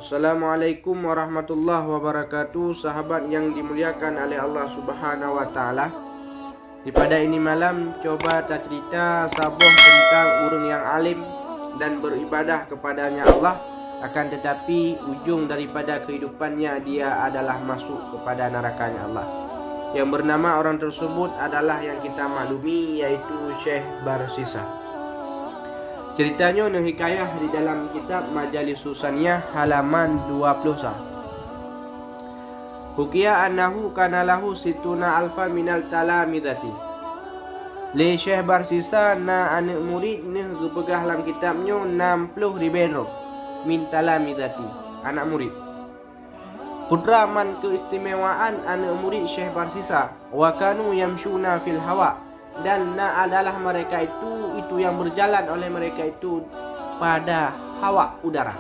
Assalamualaikum warahmatullahi wabarakatuh. Sahabat yang dimuliakan oleh Allah Subhanahu wa taala. Di pada ini malam coba tak cerita sabuh tentang orang yang alim dan beribadah kepadanya Allah, akan tetapi ujung daripada kehidupannya dia adalah masuk kepada nerakanya Allah. Yang bernama orang tersebut adalah yang kita maklumi, yaitu Syekh Barsisa. Ceritanya hikayah di dalam kitab Majalis Susaniyah halaman 20. Hukiya annahu kana lahu situna alfa minal talamidati. Le Syekh Barsisa na anak murid ni pegah dalam kitabnya 60 ribu min talamidati, anak murid. Putra man keistimewaan anak murid Syekh Barsisa, wa kanu yamshuna fil hawa, dan adalah mereka itu yang berjalan oleh mereka itu pada hawa udara.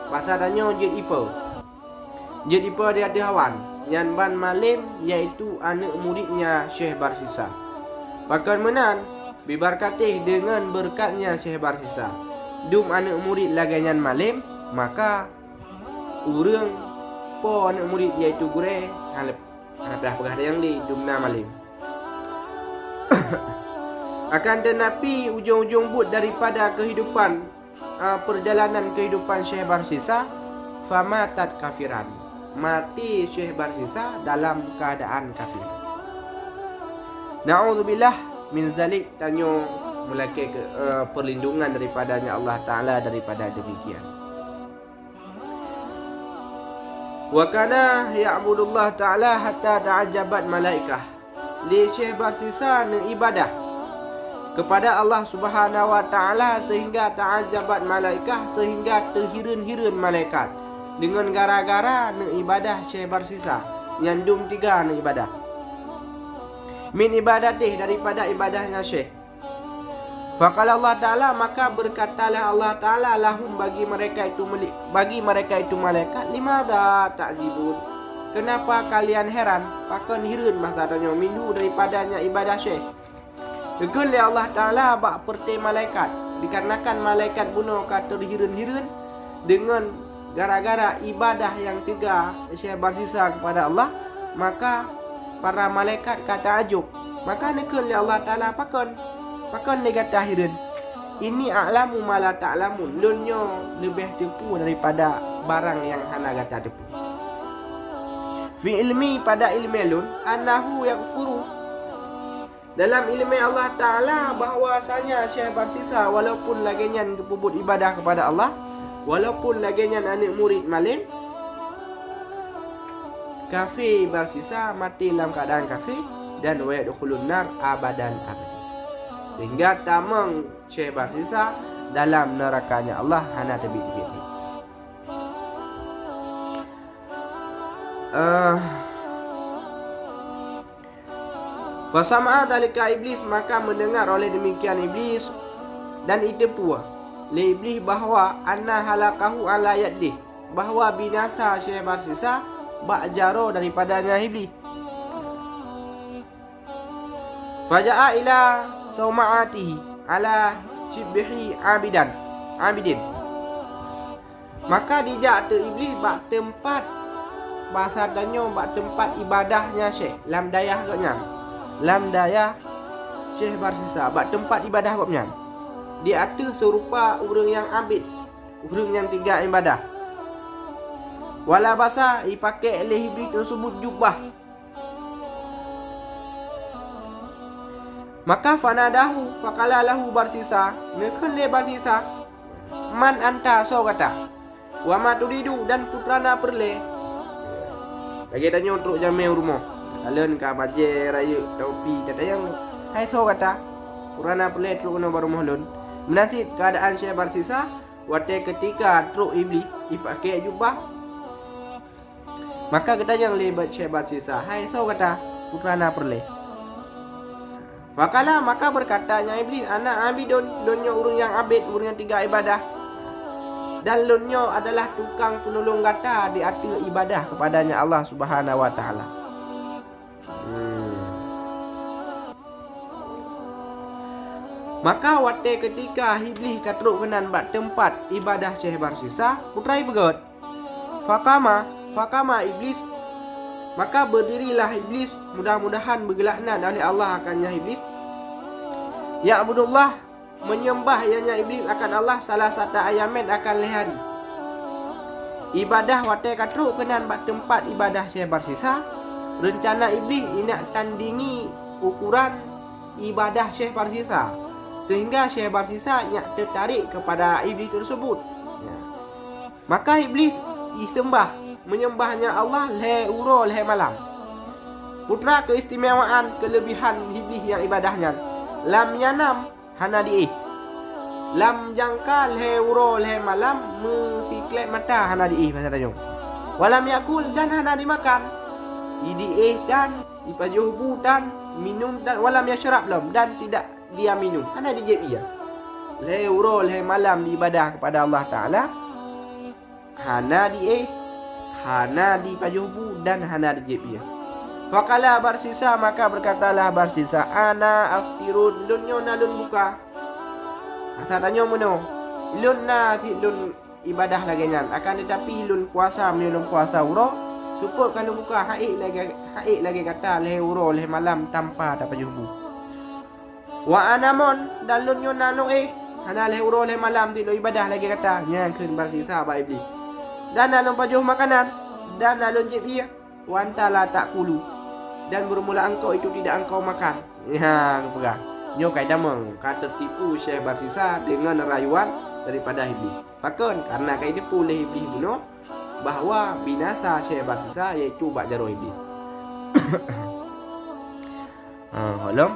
Bahasanya jet ipa di atas hawan. Yang ban malim iaitu anak muridnya Syekh Barsisa. Bahkan menan bibarkatih dengan berkatnya Syekh Barsisa. Dum anak murid laganyan malim, maka urang po anak murid iaitu gure halap pegah yang di dumna malim. Akan tetapi ujung-ujung but daripada kehidupan perjalanan kehidupan Syekh Barsisa, famatat kafiran, mati Syekh Barsisa dalam keadaan kafir. Na'udzubillah min zalik, tanyo mulai perlindungan daripadanya Allah Ta'ala daripada demikian. Wa kana ya'budullah Ta'ala hatta ta'ajabat malaikah. Li Syekh Barsisa ibadah kepada Allah Subhanahu wa taala sehingga ta'ajabat malaikah, sehingga terhiran-hiran malaikat dengan gara-gara ibadah Syekh Barsisa. Nyandum 3 ibadah. Min ibadatih, daripada ibadahnya Syekh. Faqala Allah Ta'ala, maka berkatalah Allah Ta'ala lahum, bagi mereka itu malaikat, limadha ta'jibun, kenapa kalian heran? Pakan hiran maksudnya minhu daripadanya ibadah Syekh. Kekal Allah Ta'ala bak perti malaikat, dikarenakan malaikat bunuh kata terhiran-hiran dengan gara-gara ibadah yang 3 Syekh Barsisa kepada Allah, maka para malaikat kata ajub. Maka nekal Allah Ta'ala pakon le kata hiran. Ini a'lamu ma la ta'lamun, lunyo lebih tepu daripada barang yang hana kata tepu. Fi ilmi, pada ilmi lun, annahu yakfuru, dalam ilmu Allah Ta'ala bahwasanya Syekh Barsisa walaupun laginya kepubut ibadah kepada Allah, walaupun laginya anak murid malim, kafir Barsisa mati dalam keadaan kafir, dan wa yadkhulun nar abadan abadi, sehingga tamang Syekh Barsisa dalam nerakanya Allah hana tebit-tebit. Fasama'a dalika iblis, maka mendengar oleh demikian iblis, dan itu pula le iblis bahawa anna halakahu ala yadih, bahawa binasa Syekh Barsisa bak jaro daripadanya iblis. Faja'a ila sauma'atihi ala shibhi abidin, maka dijak tu iblis bak tempat, bahasa danyo bak tempat ibadahnya Syekh lam dayah gaknya, lam daya Syekh Barsisa bak tempat ibadah kopnya. Dia ada serupa orang yang abid, orang yang 3 ibadah. Wala basa dipakai oleh iblis tersebut jubah. Maka fanadahu, faqala lahu Barsisa, nekal le Barsisa, man anta, so kata, wa ma turidu, dan putrana perle. Lagi tanya untuk jamai rumah. Alun ka baje rayu topi kata yang hai so kata Qur'ana pelet truk no baru mahlun. Menasib keadaan Syekh Barsisa wate ketika truk iblis dipakai jubah, maka kata yang lebat Syekh Barsisa, hai so kata Qur'ana pelet. Fakala, maka berkatanya iblis, anak abidun, donyo urang yang abid, urang yang 3 ibadah, dan lunyo adalah tukang penolong kata di atas ibadah kepadanya Allah Subhanahu wa taala. Maka wate ketika iblis katruk kenan bak tempat ibadah Syekh Barsisa, putrai begot. Fakama iblis, maka berdirilah iblis, mudah-mudahan bergelaknan oleh Allah akannya iblis. Ya'budullah, menyembah ianya iblis akan Allah salah satu ayamen akan lehari. Ibadah watai katru kenan bak tempat ibadah Syekh Barsisa. Rencana iblis nak tandingi ukuran ibadah Syekh Barsisa, sehingga Syekh Barsisa nak tertarik kepada iblis tersebut. Ya. Maka iblis disembah, menyembahnya Allah le uro le malam. Putra keistimewaan kelebihan iblis yang ibadahnya. Lam yanam hana diih. Lam jangkal he uro le malam musiklet mata hana diih bahasa Tanjung. Walam yakul, dan hana dimakan. Idiih dan ipajuhu dan minum, dan walam yashrab lam, dan tidak dia minum. Hana dijeb ia. Le uro le malam diibadah kepada Allah Taala. Hana diih, hana dipajuhu dan hana dijeb ia. Fakala Barsisa, maka berkatalah Barsisa, ana aftirun, lunyo na lun buka. Asal tanya mana? Lun na si lun ibadah lagi nyan. Akan tetapi lun puasa menulun puasa uro. Cukup kalau buka haik lagi kata leh uro leh malam tanpa dapat jubu. Wa anamon dan lun yon nalung hana leh uro leh malam ti lo ibadah lagi kata nyang keun Barsisa ba iblis. Dan nalung pajuh makanan dan nalung jeb ia. Wa antala tak kulu. Dan bermula engkau itu tidak engkau makan. Ya, perang. Nyo kaidah meng kata tipu Syekh Barsisa dengan rayuan daripada iblis. Pakon karena kaidah pulih iblis bunuh bahawa binasa Syekh Barsisa iaitu bak jaro iblis. Holong.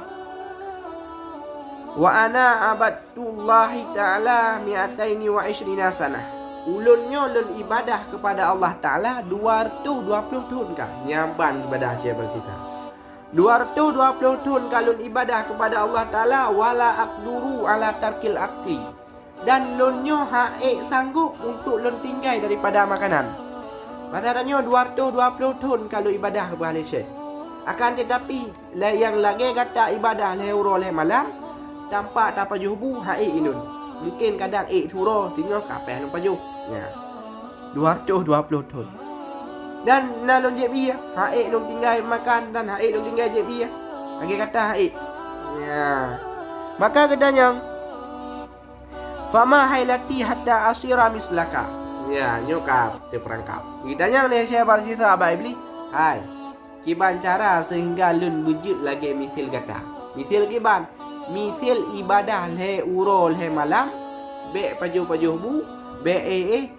Wa ana abadtullahi ta'ala 220 sanah. Ulunnya lun ibadah kepada Allah Ta'ala 220 tahun kah nyamban ibadah Syekh Barsisa. 220 tahun kalun ibadah kepada Allah Ta'ala. Wala aqduru ala tarkil akli, dan lunyo haik sanggup untuk lun tinggal daripada makanan. Maksudnya 220 tahun kalau ibadah kepada Syekh. Akan tetapi yang lagi kata ibadah lehuro leh malam tanpa dapat jubu haik ilun. Mungkin kadang turo tinggal kapeh lun paju. Ya. 220 tahun. Dan nalun jeb ia, haik lun tinggal makan dan haik lun tinggal jeb ia. Lagi kata haik. Ya. Maka katanya, fama hailati hatta asira mislaka. Ya, nyokap terperangkap. Kitanya oleh Syekh Barsisa abah iblis. Hai. Kiban cara sehingga lun wujud lagi misil kata. Misil kiban. Misil ibadah le uro le malam. Be paju-paju bu. Be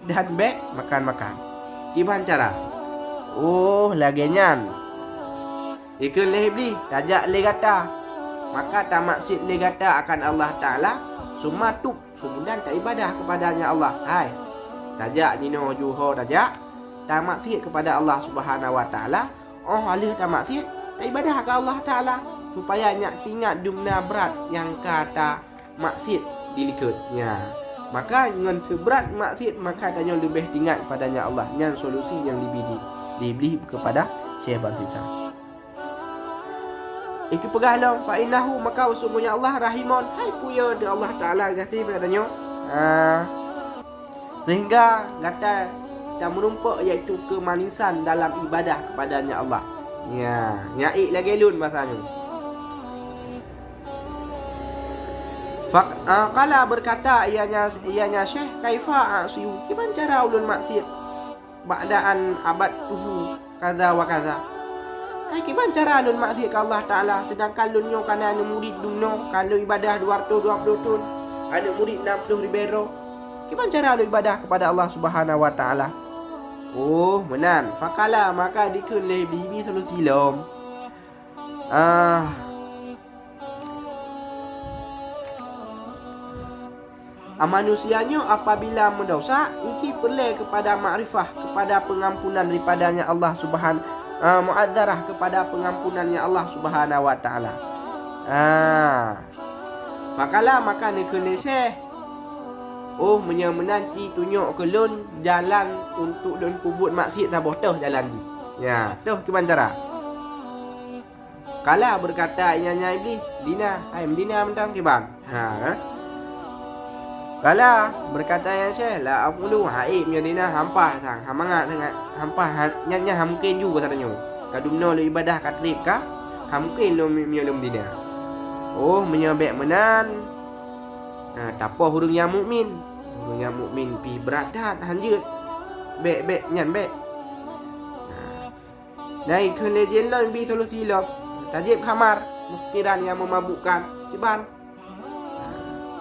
dan be makan-makan. Kiban cara. Oh, lagi nyan. Ikut le iblis. Tajak le kata. Maka tak maksud le kata akan Allah Ta'ala. Semua tu. Kemudian tak ibadah kepadanya Allah. Hai. Tajak nino juho tajak. Tak maksud kepada Allah Subhanahu Wa Ta'ala. Oh, alih tak maksud. Tak ibadah ke Allah Ta'ala. Supaya nyak tingat dumna berat yang kata maksud dilikut. Ya. Maka dengan seberat maksud maka tanya lebih tingat padanya Allah. Yang solusi yang dibeli kepada Syekh Barsisa. Itu pegalang fa innahu, maka sungguhnya Allah rahimon. Hai puya de Allah Taala kasih padanya. Sehingga kata tak merumpak iaitu kemanisan dalam ibadah kepadanya Allah. Ya, nyai lagi lun bahasanya. Qala berkata ianya Syekh, kaifa asiu, gimana cara ulun maksiat ba'daan abad tuhu kaza wa kaza. Hai, gimana cara ulun maksiat ke Allah Ta'ala sedangkan lunyo kana ada murid dumno kalau ibadah 220 tahun, ada murid 60 ribu. Gimana cara ulun ibadah kepada Allah Subhanahu Wa Ta'ala? Oh, menan. Fakala, maka dikun le bibi solusi lom. Manusianya apabila mendosa, iki perlu kepada makrifah, kepada pengampunan daripadanya Allah Subhanahu mu'adzarah, kepada pengampunannya Allah Subhanahu Wa Ta'ala. Maka ni kena Syekh. Oh, menanti tunjuk ke lun jalan untuk lun pubut maksiat tabah tuh jalan ni. Ya, tuh gimana cara? Kala berkata ianya iblis, dina, hai mendina mentang kiban. Kala berkata yang Syekh la afulu haib nyadina hampah sang hamangat sangat hampah nyanya hamkin juga katanya. Kadumno lu ibadah katrip ka hamkin lu miolum dina. Oh menyabek menan. Tapoh hurung yang mukmin. Hurung yang mukmin pi berat dah hanjut. Bek nyan bek. Nai ke legend lah bi solusi lah. Tajib khamar muskiran yang memabukkan ciban.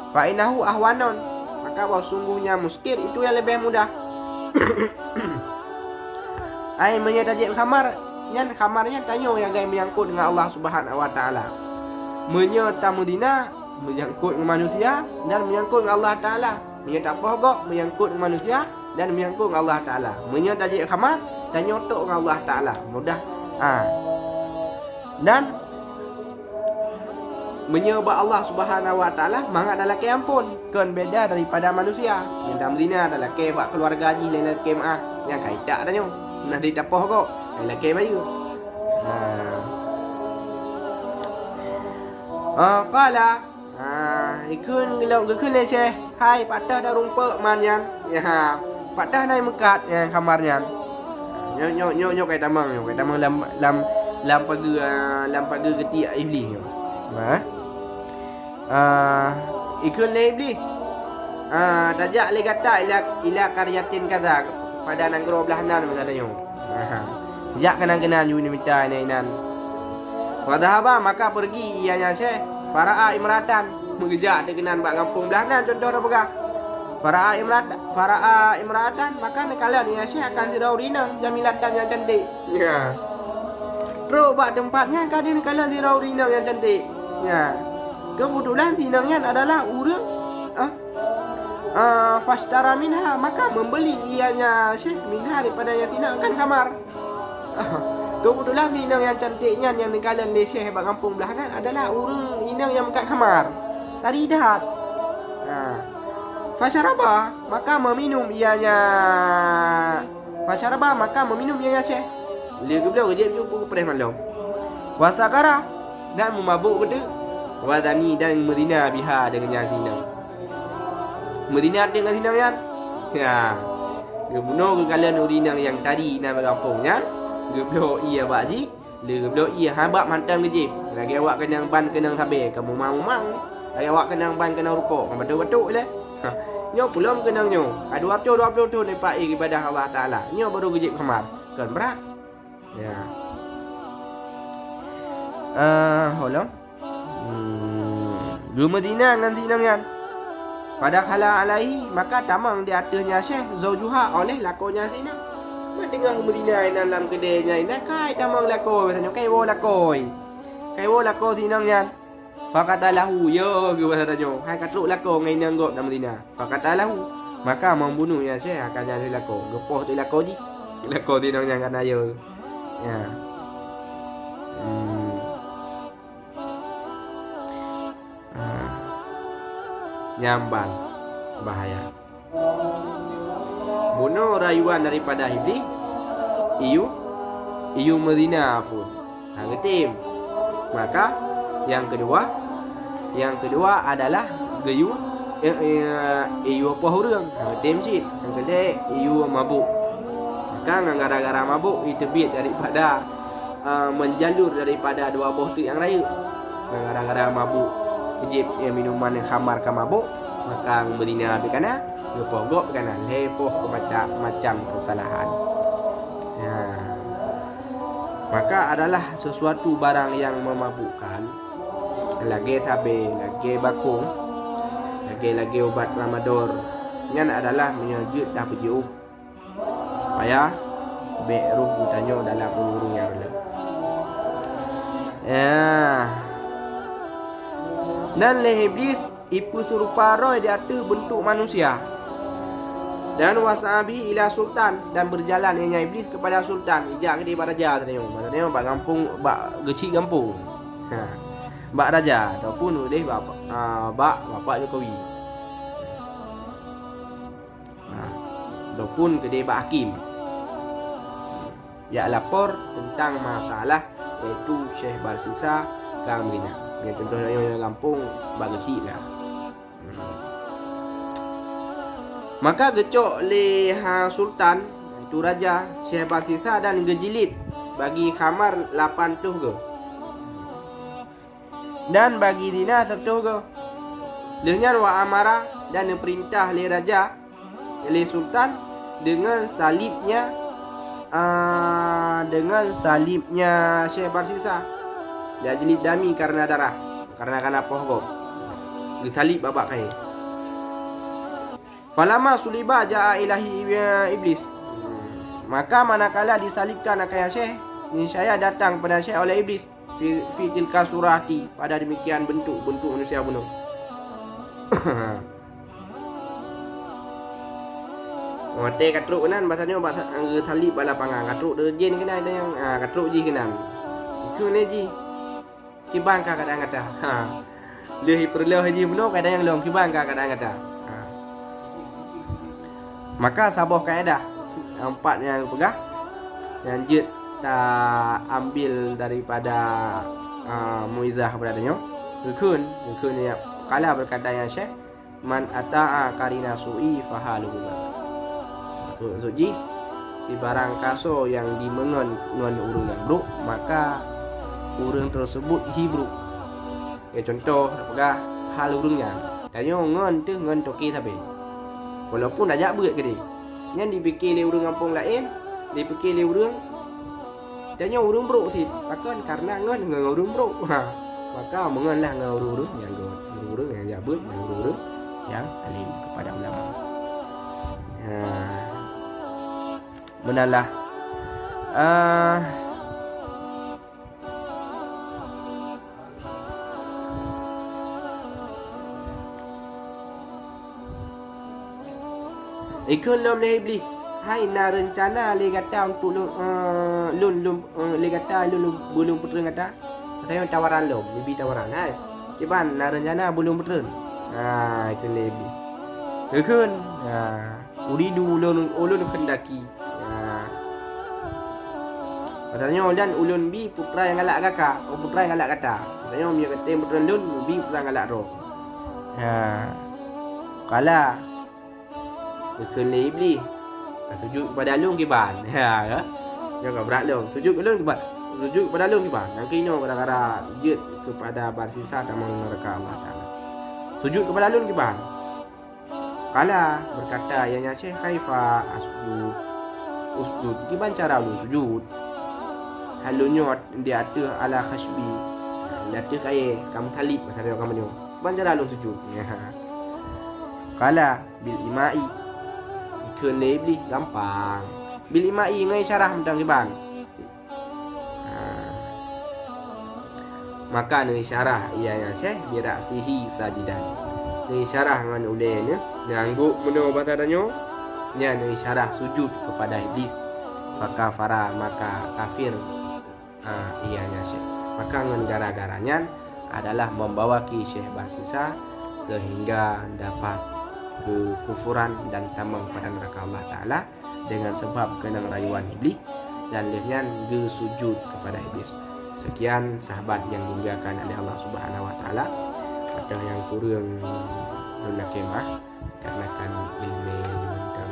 Fa'inahu ahwanon, maka bahwa sungguhnya muskir itu yang lebih mudah. Ai menyetajib khamar, nyan khamarnya tanyo yang gay menyangkut dengan Allah Subhanahu wa taala. Menyatamu dina menyangkut dengan manusia dan menyangkut dengan Allah taala. Menyatapah gok menyangkut dengan manusia dan menyangkut dengan Allah taala. Menyetajib khamar tanyo tok dengan Allah taala. Mudah. Dan menyembah Allah Subhanahu wa taala mangat adalah ke ampun kan beda daripada manusia. Yang dalam dina adalah ke buat keluarga ji lain ke maah yang kaitak dah nyo. Nanti tapoh kok lain ke baju. Qala ikun gelong gekun le Syekh. Hai patah dah rumpek man yan. Ya patah nai mekat yang kamarnya. Nyo kai tamang lam pagi getiak iblis nyo. Ikun le iblis. Tajak le kata ila karyatin kaza pada nanggro belah nan misalnya. Jak kenang-kenang yu ni minta nan. Wadahaba maka pergi ianya Syekh Fara'a Imratan mengejak dekenan bak kampung belah nan contoh dah pegang. Fara'a Imratan maka nekalan ia Syekh akan sirau rinang jamilatan yang cantik. Ya. Terus bak tempatnya kan dia nekalan sirau rinang yang cantik. Ya. Kebetulan tinangnya adalah urang fashtara minha maka membeli ianya Syekh minha daripada yang tinangkan kamar. Kebetulan tinang yang cantiknya yang nekalan le Syekh bak kampung belahan adalah urang inang yang kat kamar. Tadi dah. Fasyaraba maka meminum ianya Syekh. Dia kebelah dia jumpa perih malam. Wasakara dan memabuk betul. Wadani dan Medina biha dengan zina. Medina dengan zina kan? Ya. Gebuno ke kalian urinang yang tadi nama kampungnya. Geblo ia baji, geblo ia habak mantam gejip. Lagi awak kenang ban kenang sabe, kamu mang. Lagi awak kenang ban kenang rukuk, betul-betul le. Nyo pulang kenang nyo. Ada waktu 20 tahun lepas ibadah Allah Taala. Nyo baru gejip kamar. Kan berat. Ya. Holong. Medina dengan tinangan. Pada kala alaihi maka tamang di atasnya Syekh zaujuha oleh lakonya zina. Mendengar Medina dalam kedainya ini kai tamang lakoi biasanya kai wo lako tinangan. Fakatalahu yo biasanya hai katruk lako ngai nang gop dalam Medina. Fakatalahu maka membunuhnya Syekh akan jadi lako. Gepoh tu lako ji. Lako tinangan kan ayo. Ya. Nyambang bahaya. Bunuh rayuan daripada iblis. Iyu Medina pun. Ngetim. Maka yang kedua adalah geyu iyu apa hurang. Ngetim sit. Yang kedua iyu mabuk. Maka gara-gara mabuk itu bit daripada menjalur daripada dua buah tu yang raya. Gara-gara mabuk ijib minuman yang khamar ka mabuk maka Medina habis kana gepogok kana lepoh ke macam kesalahan. Ya. Maka adalah sesuatu barang yang memabukkan. Lagi sabe, lagi bakung, lagi obat Ramadan. Yang adalah menyejut dah berjauh. Supaya beruh butanyo dalam urung yang relak. Ya. Dan le iblis ipu serupa roh di atas bentuk manusia. Dan wasabi ila sultan dan berjalan ianya iblis kepada sultan. Ijak ke di bak raja tadi. Maksudnya bak kampung, bak gecik kampung. Bak raja ataupun udeh bapak Jokowi. Ataupun ke di bak hakim. Ya lapor tentang masalah iaitu Syekh Barsisa Kamrina. Ya, contohnya yang kampung bagi lah. Maka gecok le sultan itu raja Syekh Barsisa dan gejilid bagi khamar 80 ke. Dan bagi dina 10 ke. Dengan wa amara dan perintah le raja le sultan dengan salibnya Syekh Barsisa. Dia jilid dami karena darah, karena pohgo. Disalib babak kai. Falama suliba jaa ilahi iblis. Maka manakala disalibkan akan Syekh, niscaya datang pada Syekh oleh iblis fi tilka surati, pada demikian bentuk manusia bunuh. Mate katruk kenan bahasanya bahasa salib bala pangang katruk de jin kenan yang katruk ji kenan. Ku le ji. Kibang ka kadang kata. Lehi perlu haji bunuh kadang yang long kibang ka kadang kata. Maka sabah kaedah 4 yang pegah yang jid tak ambil daripada muizah beradanya. Rukun ni kala berkata yang Syekh, man ata'a karina su'i fahaluhu. Suji di barang kaso yang dimengen ngan urang yang buruk, maka urang tersebut hibruk. Ya contoh pegah hal urangnya. Tanya ngan tu ngan toki tapi. Walaupun dah jabut ke dia. Yang dipikir le urang kampung lain, dipikir le urang tanya urang buruk sih. Pakan karena ngan urang buruk. Maka mengenlah dengan urang yang urang yang jabut, dengan urang yang alim kepada ulama. Benalah. Ikut lom le iblis. Hai na rencana le kata untuk lun le kata lun bulung putera kata. Saya tawaran lom, bibi tawaran. Hai. Kiban na rencana bulung putera. Ikut le iblis. Ikut. Uridu ulun kendaki. Maksudnya dan ulun bi putra yang galak kakak, putra yang galak kata. Maksudnya dia kata putra ulun bi putra yang galak roh. Kala Kele iblis sujud kepada alung kiban. Ya. Jangan berat long. Sujud ulun kiban. Sujud kepada alung kiban. Yang kino gara-gara jid kepada Barsisa dan menerka Allah Taala. Sujud kepada alun kiban. Kala berkata yang Syekh kaifa usjud. Kiban cara ulun sujud. Halunya dia atur ala khashbi. Dia atur kaya kamu salib pasal kamu ni. Kiban cara ulun sujud. Kala bil imai kele iblis gampang. Bil imai ngai syarah mentang kiban. Maka ni syarah ia yang Syekh birasihi sajidan. Ni syarah ngan ulenya ngangguk meno bahasa danyo. Nya ni syarah sujud kepada iblis. Maka fara maka kafir. Ianya Syekh. Maka ngan gara-garanya adalah membawa ki Syekh Barsisa sehingga dapat kekufuran dan tamang pada neraka Allah Ta'ala dengan sebab kenang rayuan iblis dan dengan sujud kepada iblis. Sekian sahabat yang dimuliakan oleh Allah Subhanahu Wa Ta'ala. Ada yang kurang kemah karena kan ilmu tentang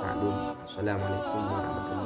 maklum. Assalamualaikum warahmatullahi wabarakatuh.